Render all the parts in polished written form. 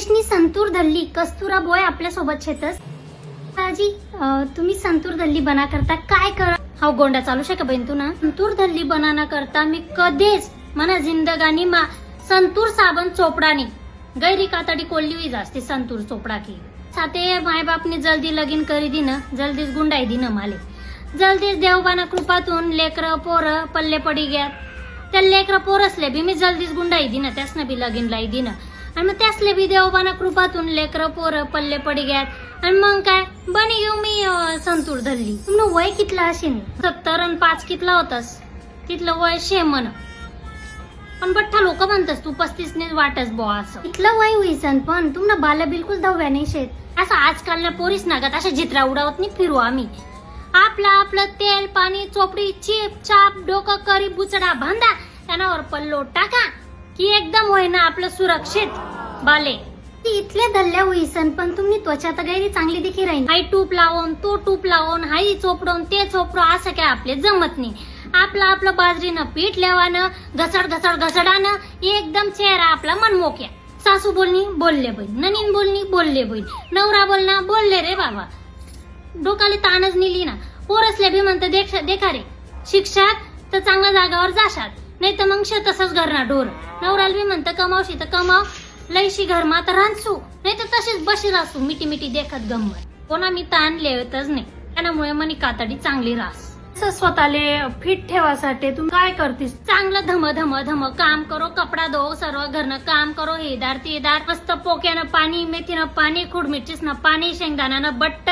सुरेशनी संतूर धरली कस्तुरा बॉय आपल्या सोबत शेतस आजी तुम्ही संतूर धरली बना करता काय कर हा गोंडा चालू शका बहीण तू ना संतूर धरली बनाना करता मी कधीच मना जिंदगानी मा संतूर साबण चोपडानी गैरी कातडी कोल्ली हुई जास्ती संतूर चोपडा की साथे माय बापनी जल्दी लगीन करी दिन जल्दीच गुंडाई दिन माले जल्दीच देवबाना कृपातून लेकर पोर पल्ले पडी गया त्या लेकर पोरसले बी मी जल्दीच गुंडाई दिन त्यासने बी लगीन लाई दिन आणि मग त्यासले बी देवबाना कृपातून लेकर पोर पल्ले पडी गयात आणि मग काय बनी घेऊ मी संतूर धरली तुमनं वय कितला असेल 70 आणि 5 कितला होतास तिथलं वय 6 म्हण पण बठ्ठा लोक म्हणतस तू 35 ने वाटस बो असं इथलं वय होईसन पण तुमनं बाला बिलकुल दव्या नाही शेत असं आजकाल ना पोरीस नागात अशा जित्रा उडावत नाही फिरू आम्ही आपलं तेल पाणी चोपडी चीप चाप डोकं करी बुचडा बांधा त्यानावर पल्लो टाका की एकदम होय ना आपलं सुरक्षित बाले इथले धल्ल्या होईसन पण तुम्ही त्वचा तर गैरी चांगली देखी राहील हाई टूप लावून तो टूप लावून हाई चोपडून ते चोपडो असं काय आपले जमत नाही आपलं बाजरीनं पीठ लेवानं घसडानं एकदम चेहरा आपला मनमोक्या सासू बोलणी बोलले बहीण ननीन बोलणी बोलले बहीण नवरा बोलना बोलले रे बाबा डोकाले ताणच नेली ना पोरसले बी म्हणतं देखा रे शिक्षात तर चांगल्या जागावर जाशात नाही तर मग तसंच घरना ढोर नवराला बी म्हणतं कमावशी तर कमाव लयशी घर मात रांचू नाही तर तशीच बशी रासू मिठी मिठी देखत गंमत कोणा मी ताण लेवतच नाही त्यामुळे मनी कातडी चांगली रास स्वतःले फिट ठेवासाठी तू काय करतीस चांगलं धम काम करो कपडा धो सर्व घरनं काम करो हेदार तेदार मस्त पोक्यानं पाणी मेथीनं पाणी खुड मिरचीसनं पाणी शेंगदाण्यानं बट्ट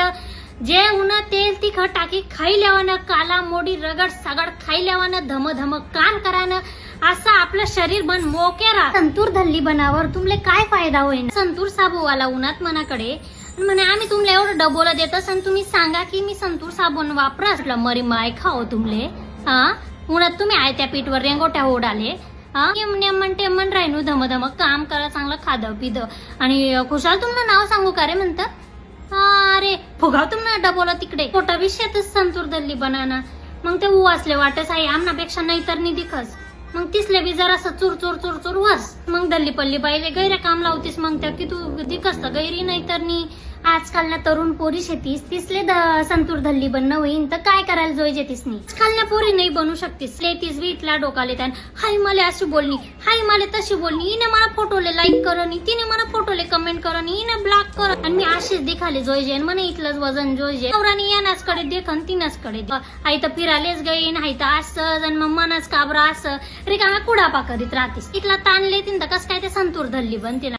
जे उन्हा तेल तिखट टाकी खाई लेवानं काला मोडी रगड सगड खाई लेवानं धम काम करानं असं आपलं शरीर बन मोके राहा संतूर धल्ली बनावर तुमले काय फायदा होईल संतूर साबूवाला उन्हात मनाकडे म्हणे आम्ही तुमले एवढं डबोला देतस आणि तुम्ही सांगा की मी संतूर साबण वापरा मरी माय खाओ तुमले हा उन्हात तुम्ही आयत्या पीठवर रेंगोट्या ओढाले म्हणते मन राहिनू धम काम करा चांगलं खाद पिद आणि खुशाल तुमनं नाव सांगू का रे म्हणतं अरे फुगाव तुम्हाला डबोला तिकडे पोटा विषयातच संतूर धरली बनाना मग ते उवासले वाटस आहे आमनापेक्षा नाही तर नाही दिखस मग तिसले बी जरासं चूर वास मग दल्ली पल्ली बाईले गैऱ्या काम लावतीस मग त्या की तू दिखस तर गैरी नाही तर नी आजकाल ना तरुण पोरी शेतीस तिसले संतूर धल्ली बनणं होईन तर काय करायला जोईजे तिसनी आजकाल ना पोरी नाही बनू शकतीस लेतीस इथला डोकाले त्यान हाय मला अशी बोलणी हाय मला तशी बोलणी हिने मला फोटोले लाईक करनी तिने मला फोटोले कमेंट करनी हिने ब्लॉक कर आणि मी अशीच दिखाले जोईजे म्हणे इथलंच वजन जोईजे नवरानी यानाच कडे देखन तिनाच कडे आई तर फिरालेच गईन हाय तर असं आणि मग मनच काबरा असं रे का कुडापा करीत राहतीस इथला ताणले तीन तर कस काय ते संतूर धल्ली बनते